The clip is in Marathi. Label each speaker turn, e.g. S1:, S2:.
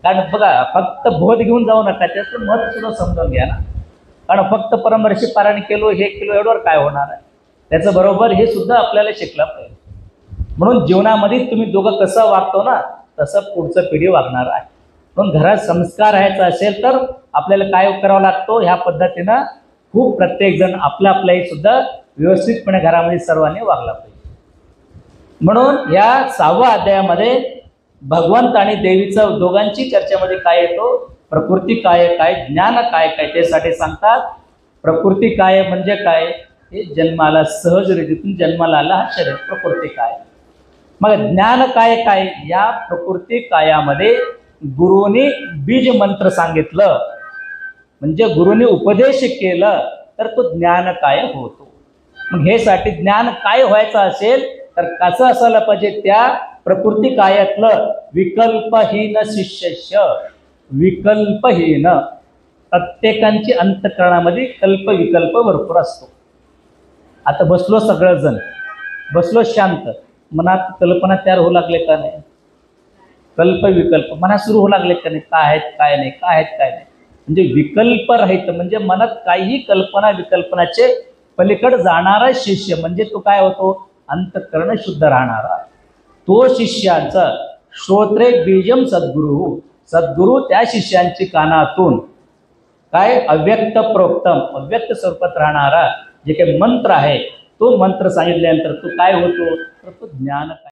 S1: कारण बघा, फक्त बोध घेऊन जाऊ नका, त्याचं मत सुद्धा समजून घ्या ना. कारण फक्त परमर्षी पारायण केलो, हे केलो, एवढ्यावर काय होणार आहे? त्याचं बरोबर हे सुद्धा आपल्याला शिकलं पाहिजे. म्हणून जीवनामध्ये तुम्ही दोघं कसं वागतो ना, तसं पुढचं पिढी वागणार आहे. म्हणून घरात संस्कार राहायचा असेल तर आपल्याला काय करावं लागतो, ह्या पद्धतीनं खूप प्रत्येकजण आपल्या आपल्याही सुद्धा व्यवस्थितपणे घरामध्ये सर्वांनी वागला पाहिजे. म्हणून या 6व्या अध्यायामध्ये भगवंत आणि देवीचं दोघांची चर्चेमध्ये काय येतो, प्रकृती काय काय, ज्ञान काय काय, त्यासाठी सांगतात. प्रकृती काय म्हणजे काय, हे जन्माला सहज रीतीतून जन्माला आला हा शरीर, प्रकृती काय. मग ज्ञान काय काय, या प्रकृती कायामध्ये गुरुनी बीज मंत्र सांगितलं, म्हणजे गुरुनी उपदेश केलं तर तो ज्ञान काय होतो. मग हे साठी ज्ञान काय व्हायचं असेल तर कसं असायला पाहिजे, त्या प्रकृती कायातलं विकल्पहीन शिष्य, विकल्पहीन. प्रत्येकांची अंतःकरणामध्ये कल्प विकल्प भरपूर असतो. आता बसलो सगळेजण, बसलो शांत, मनात कल्पना तयार होऊ लागले का नाही, कल्प विकल्प मनात सुरू होऊ लागले का नाही, काय आहेत काय नाही, काय आहेत काय नाही, म्हणजे विकल्प राहित, म्हणजे मनात काहीही कल्पना विकल्पनाचे पलीकडे जाणारा शिष्य म्हणजे तो काय होतो, अंतःकरण शुद्ध राहणारा तो शिष्याचा. श्रोत्रे बीजम सद्गुरु, सद्गुरु त्या शिष्यांची कानातून काय अव्यक्त प्रोक्तम, अव्यक्त स्वरूपात राहणारा जे काही मंत्र आहे, तो मंत्र सांगितल्यानंतर तो काय होतो, तर तो ज्ञान.